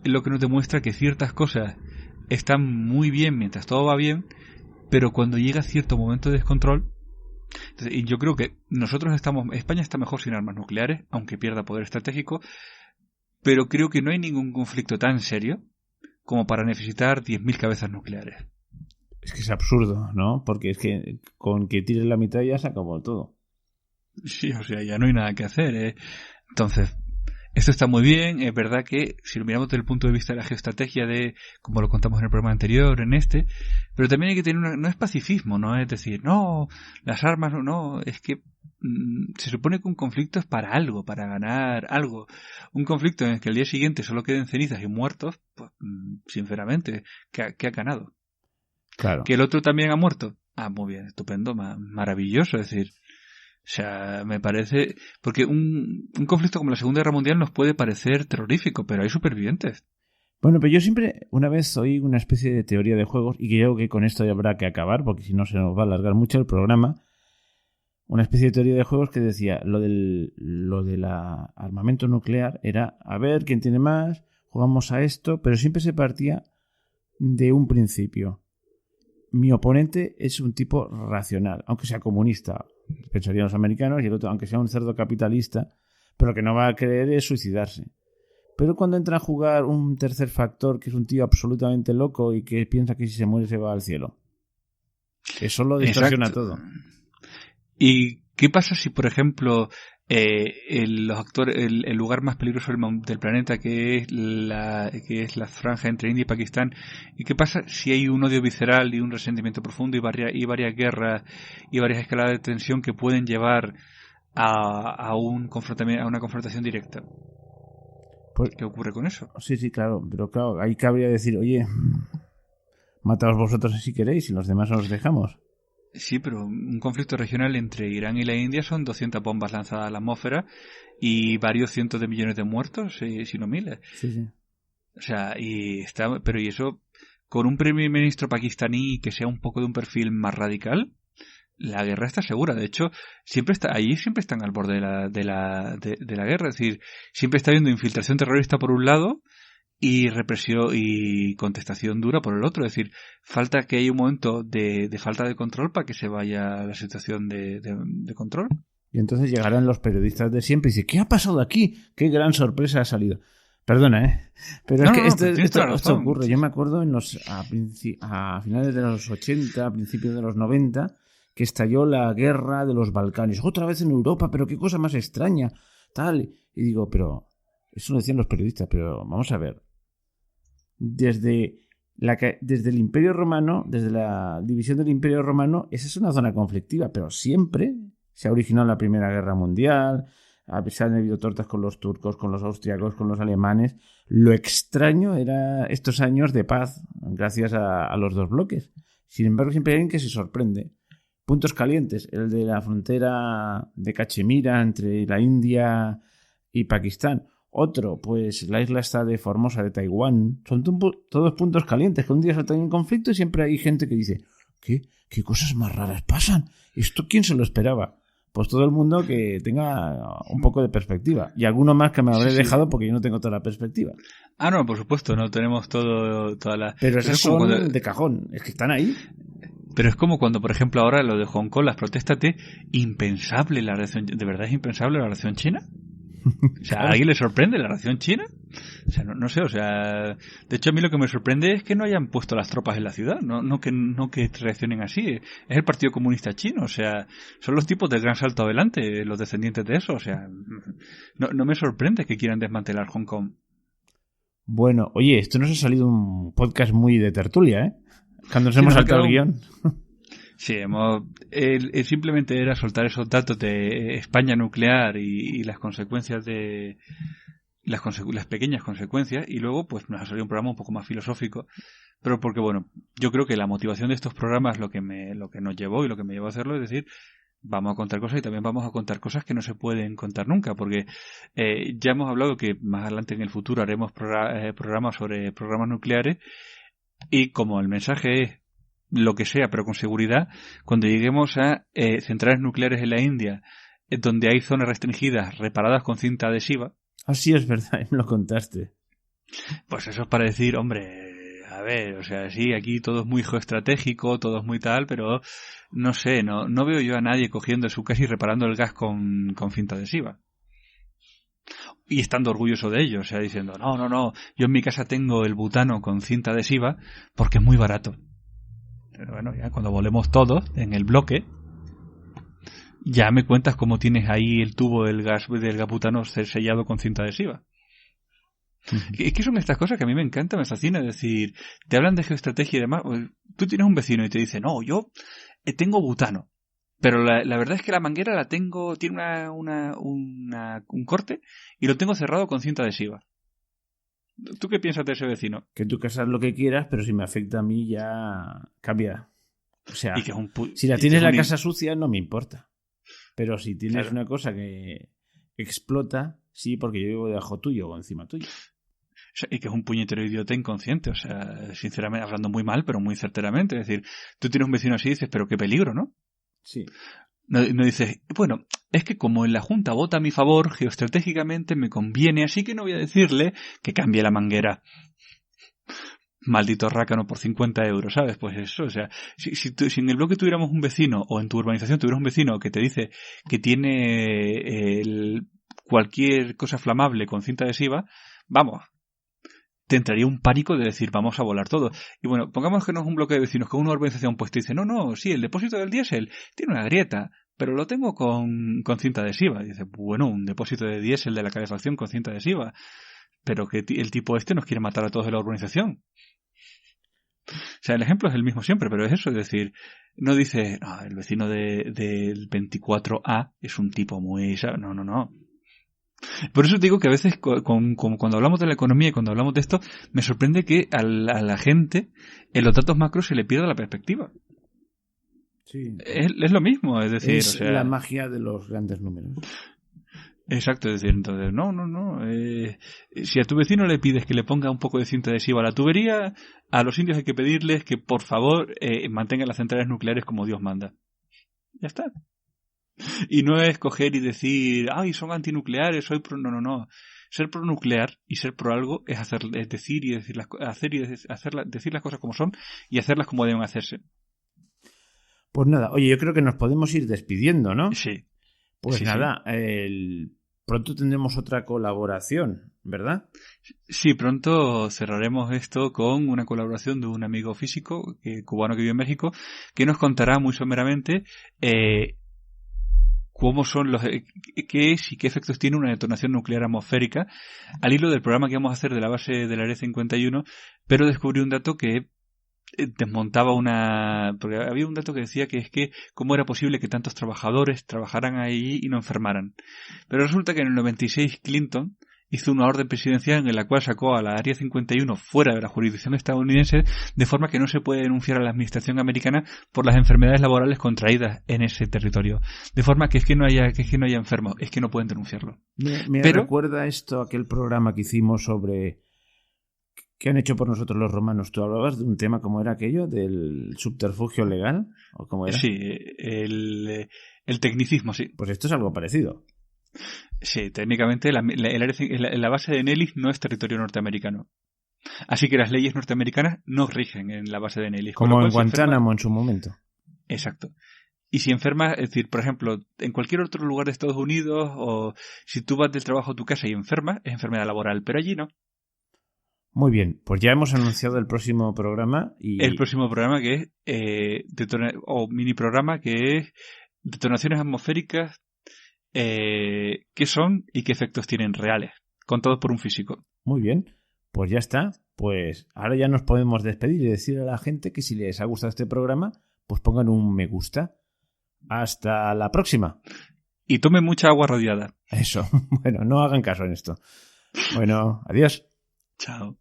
en lo que nos demuestra que ciertas cosas están muy bien mientras todo va bien, pero cuando llega cierto momento de descontrol. Entonces, y yo creo que España está mejor sin armas nucleares, aunque pierda poder estratégico, pero creo que no hay ningún conflicto tan serio como para necesitar 10.000 cabezas nucleares. Es que es absurdo, ¿no? Porque es que con que tires la mitad ya se acabó todo. Sí, o sea, ya no hay nada que hacer, Entonces, esto está muy bien, es verdad que si lo miramos desde el punto de vista de la geoestrategia, como lo contamos en el programa anterior, pero también hay que tener no es pacifismo, no es decir, no, las armas, no, es que se supone que un conflicto es para algo, para ganar algo. Un conflicto en el que al día siguiente solo queden cenizas y muertos, pues sinceramente, ¿qué ha ganado? Claro. ¿Que el otro también ha muerto? Ah, muy bien, estupendo, maravilloso, es decir, o sea, me parece... Porque un conflicto como la Segunda Guerra Mundial nos puede parecer terrorífico, pero hay supervivientes. Bueno, pero yo siempre, una vez oí una especie de teoría de juegos, y creo que con esto ya habrá que acabar, porque si no se nos va a alargar mucho el programa, una especie de teoría de juegos que decía lo del armamento nuclear era a ver quién tiene más, jugamos a esto, pero siempre se partía de un principio. Mi oponente es un tipo racional, aunque sea comunista, pensarían los americanos, y el otro, aunque sea un cerdo capitalista, pero lo que no va a querer es suicidarse. Pero cuando entra a jugar un tercer factor, que es un tío absolutamente loco y que piensa que si se muere se va al cielo, eso lo distorsiona todo. ¿Y qué pasa si, por ejemplo, los actores, el lugar más peligroso del planeta, que es la franja entre India y Pakistán, y qué pasa si hay un odio visceral y un resentimiento profundo y varias guerras y varias escaladas de tensión que pueden llevar a una confrontación directa? Pues, ¿qué ocurre con eso? Sí, claro, pero claro, ahí cabría decir, oye, mataos vosotros si queréis y los demás os dejamos. Sí, pero un conflicto regional entre Irán y la India son 200 bombas lanzadas a la atmósfera y varios cientos de millones de muertos, si no miles. Sí. O sea, y eso, con un primer ministro pakistaní que sea un poco de un perfil más radical, la guerra está segura. De hecho, siempre están al borde de la guerra. Es decir, siempre está habiendo infiltración terrorista por un lado y represión y contestación dura por el otro. Es decir, falta que haya un momento de falta de control para que se vaya la situación de control. Y entonces llegarán los periodistas de siempre y dicen, ¿qué ha pasado aquí? ¡Qué gran sorpresa ha salido! Perdona, pero es que esto ocurre. Yo me acuerdo a finales de los 80, a principios de los 90, que estalló la guerra de los Balcanes. Otra vez en Europa, pero qué cosa más extraña, tal. Y digo, pero eso lo decían los periodistas, pero vamos a ver. Desde el Imperio Romano, desde la división del Imperio Romano, esa es una zona conflictiva, pero siempre se ha originado la Primera Guerra Mundial, se han habido tortas con los turcos, con los austriacos, con los alemanes. Lo extraño era estos años de paz, gracias a los dos bloques. Sin embargo, siempre hay alguien que se sorprende. Puntos calientes, el de la frontera de Cachemira entre la India y Pakistán. Otro, pues la isla está de Formosa, de Taiwán. Son todos puntos calientes, que un día saltan en conflicto y siempre hay gente que dice, ¿qué cosas más raras pasan? ¿Esto quién se lo esperaba? Pues todo el mundo que tenga un poco de perspectiva. Y alguno más que me habré dejado porque yo no tengo toda la perspectiva. Ah, no, por supuesto, no tenemos toda la... Pero esas son de cajón, es que están ahí. Pero es como cuando, por ejemplo, ahora lo de Hong Kong, las protestas impensable la reacción... ¿De verdad es impensable la reacción china? O sea, ¿a alguien le sorprende la reacción china? O sea, no sé, o sea... De hecho, a mí lo que me sorprende es que no hayan puesto las tropas en la ciudad, no que reaccionen así. Es el Partido Comunista Chino, o sea, son los tipos del gran salto adelante, los descendientes de eso, o sea... No me sorprende que quieran desmantelar Hong Kong. Bueno, oye, esto nos ha salido un podcast muy de tertulia, ¿eh? Cuando nos hemos saltado el guión. Sí, simplemente era soltar esos datos de España nuclear y las consecuencias de las pequeñas consecuencias, y luego pues nos ha salido un programa un poco más filosófico, pero porque bueno, yo creo que la motivación de estos programas, lo que nos llevó y lo que me llevó a hacerlo es decir, vamos a contar cosas y también vamos a contar cosas que no se pueden contar nunca, porque ya hemos hablado que más adelante en el futuro haremos programas sobre programas nucleares. Y como el mensaje es lo que sea, pero con seguridad, cuando lleguemos a centrales nucleares en la India, donde hay zonas restringidas reparadas con cinta adhesiva... Ah, sí, es verdad, me lo contaste. Pues eso es para decir, hombre, a ver, o sea, sí, aquí todo es muy geoestratégico, todo es muy tal, pero no sé, no veo yo a nadie cogiendo su casa y reparando el gas con cinta adhesiva. Y estando orgulloso de ello, o sea, diciendo, no, yo en mi casa tengo el butano con cinta adhesiva porque es muy barato. Pero bueno, ya cuando volemos todos en el bloque, ya me cuentas cómo tienes ahí el tubo del gas butano sellado con cinta adhesiva. Es que son estas cosas que a mí me encanta, me fascina, es decir, te hablan de geoestrategia y demás. Tú tienes un vecino y te dice, no, yo tengo butano. Pero la verdad es que la manguera tiene un corte y lo tengo cerrado con cinta adhesiva. ¿Tú qué piensas de ese vecino? Que tú casas lo que quieras, pero si me afecta a mí ya cambia. O sea, si la tienes la casa sucia no me importa. Pero si tienes una cosa que explota, sí, porque yo vivo debajo tuyo o encima tuyo. Y que es un puñetero idiota inconsciente, o sea, sinceramente, hablando muy mal, pero muy certeramente. Es decir, tú tienes un vecino así y dices, pero qué peligro, ¿no? Sí. No dices, bueno, es que como en la Junta vota a mi favor, geoestratégicamente me conviene, así que no voy a decirle que cambie la manguera. Maldito rácano por 50 euros, ¿sabes? Pues eso, o sea, si en el bloque tuviéramos un vecino, o en tu urbanización tuvieras un vecino que te dice que tiene cualquier cosa flamable con cinta adhesiva, vamos, te entraría un pánico de decir, vamos a volar todo. Y bueno, pongamos que no es un bloque de vecinos, que una urbanización pues te dice, no, sí, el depósito del diésel tiene una grieta, pero lo tengo con cinta adhesiva. Y dice, bueno, un depósito de diésel de la calefacción con cinta adhesiva, pero que el tipo este nos quiere matar a todos de la urbanización. O sea, el ejemplo es el mismo siempre, pero es eso, es decir, no dice, el vecino del 24A es un tipo muy... No. Por eso digo que a veces cuando hablamos de la economía y cuando hablamos de esto, me sorprende que a la gente en los datos macros se le pierda la perspectiva. Sí. Es lo mismo, es decir... Es la magia de los grandes números. Exacto, es decir, entonces, no. Si a tu vecino le pides que le ponga un poco de cinta adhesiva a la tubería, a los indios hay que pedirles que por favor mantengan las centrales nucleares como Dios manda. Ya está. Y no es coger y decir, son antinucleares, soy pro... No. Ser pronuclear y ser pro algo es decir y decir decir las cosas como son y hacerlas como deben hacerse. Pues nada, oye, yo creo que nos podemos ir despidiendo, ¿no? Sí. Pues nada, pronto tendremos otra colaboración, ¿verdad? Sí, pronto cerraremos esto con una colaboración de un amigo físico cubano que vive en México, que nos contará muy someramente cómo son qué es y qué efectos tiene una detonación nuclear atmosférica, al hilo del programa que vamos a hacer de la base del Área 51, pero descubrí un dato que desmontaba porque había un dato que decía que es que cómo era posible que tantos trabajadores trabajaran ahí y no enfermaran. Pero resulta que en el 96 Clinton hizo una orden presidencial en la cual sacó a la Área 51 fuera de la jurisdicción estadounidense, de forma que no se puede denunciar a la administración americana por las enfermedades laborales contraídas en ese territorio. De forma que es que no haya enfermos, es que no pueden denunciarlo. Pero recuerda esto aquel programa que hicimos sobre ¿qué han hecho por nosotros los romanos? ¿Tú hablabas de un tema como era aquello del subterfugio legal? ¿O cómo era? Sí, el tecnicismo, sí. Pues esto es algo parecido. Sí, técnicamente la base de Nellis no es territorio norteamericano. Así que las leyes norteamericanas no rigen en la base de Nellis. Como en Guantánamo en su momento. Exacto. Y si enfermas, es decir, por ejemplo, en cualquier otro lugar de Estados Unidos, o si tú vas del trabajo a tu casa y enfermas, es enfermedad laboral, pero allí no. Muy bien, pues ya hemos anunciado el próximo programa. El próximo programa que es mini programa que es detonaciones atmosféricas, qué son y qué efectos tienen reales, contados por un físico. Muy bien, pues ya está. Pues ahora ya nos podemos despedir y decir a la gente que si les ha gustado este programa, pues pongan un me gusta. Hasta la próxima. Y tomen mucha agua radiada. Eso, bueno, no hagan caso en esto. Bueno, adiós. Chao.